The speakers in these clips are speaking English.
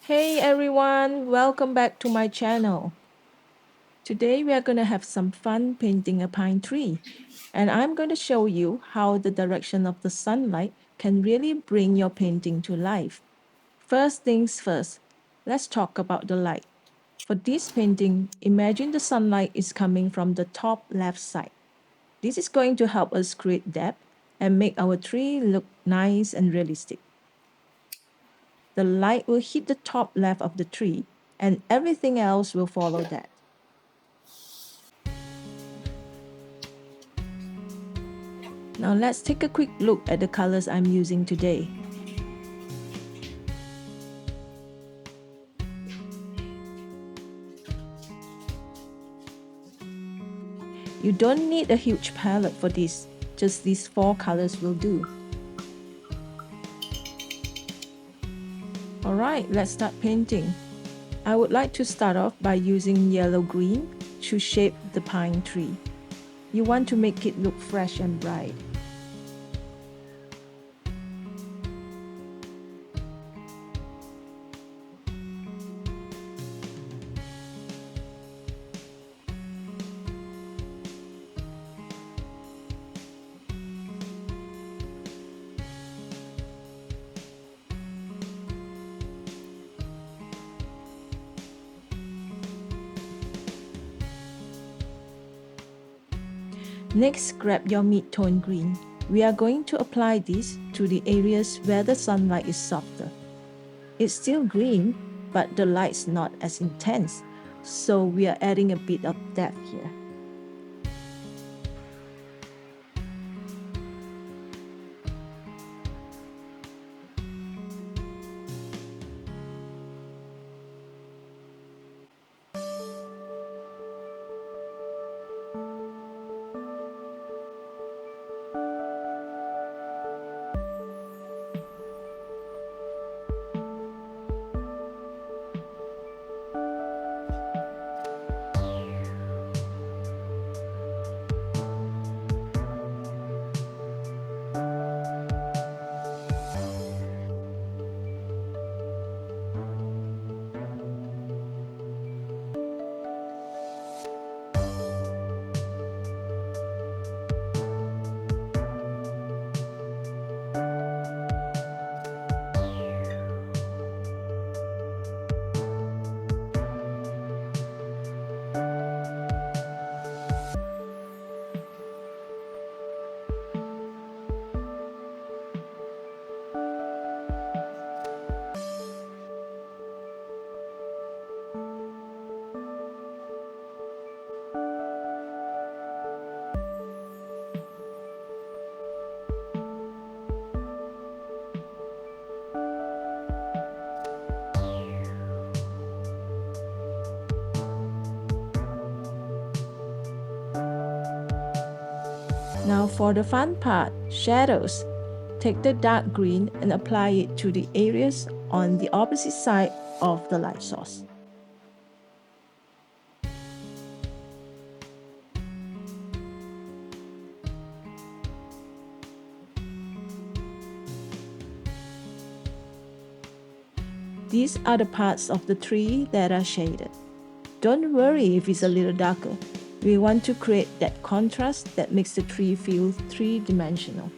Hey everyone, welcome back to my channel. Today we are going to have some fun painting a pine tree. And I'm going to show you how the direction of the sunlight can really bring your painting to life. First things first, let's talk about the light. For this painting, imagine the sunlight is coming from the top left side. This is going to help us create depth and make our tree look nice and realistic. The light will hit the top left of the tree and everything else will follow that. Now let's take a quick look at the colors I'm using today. You don't need a huge palette for this, just these 4 colors will do. Alright, let's start painting. I would like to start off by using yellow-green to shape the pine tree. You want to make it look fresh and bright. Next, grab your mid-tone green. We are going to apply this to the areas where the sunlight is softer. It's still green, but the light's not as intense, so we are adding a bit of depth here. Now for the fun part, shadows. Take the dark green and apply it to the areas on the opposite side of the light source. These are the parts of the tree that are shaded. Don't worry if it's a little darker. We want to create that contrast that makes the tree feel three-dimensional.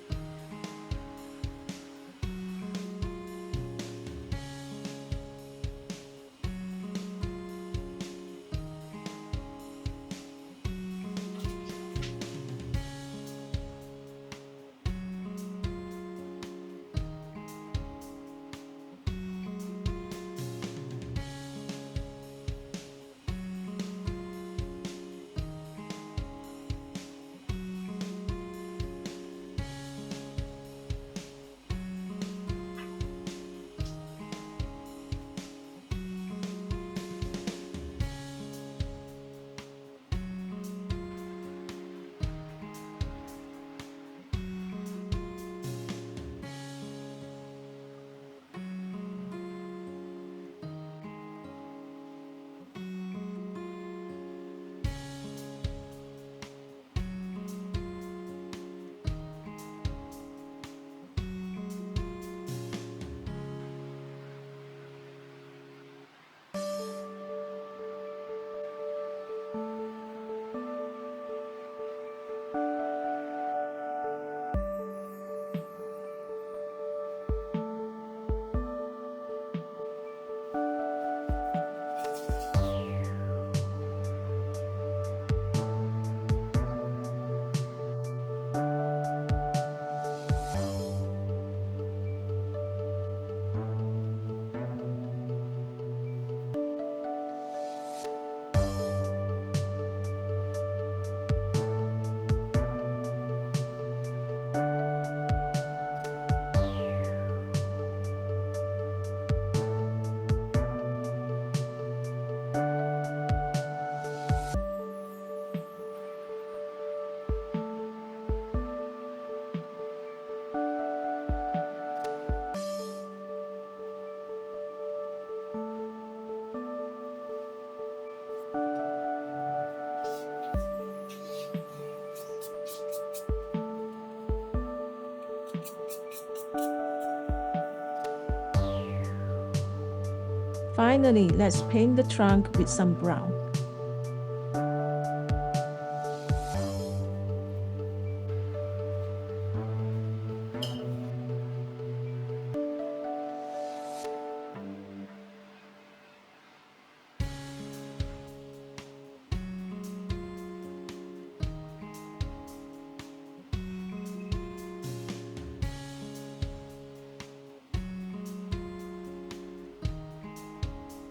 Finally, let's paint the trunk with some brown.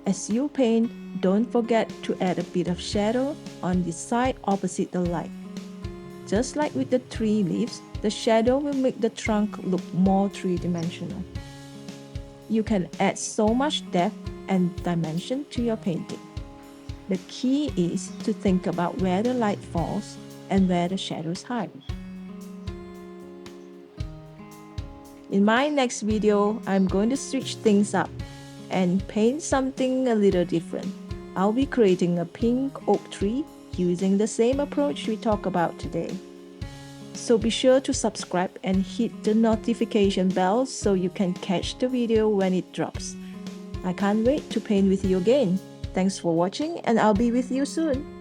As you paint, don't forget to add a bit of shadow on the side opposite the light. Just like with the tree leaves, the shadow will make the trunk look more three-dimensional. You can add so much depth and dimension to your painting. The key is to think about where the light falls and where the shadows hide. In my next video, I'm going to switch things up and paint something a little different. I'll be creating a pink oak tree using the same approach we talked about today. So be sure to subscribe and hit the notification bell so you can catch the video when it drops. I can't wait to paint with you again. Thanks for watching and I'll be with you soon.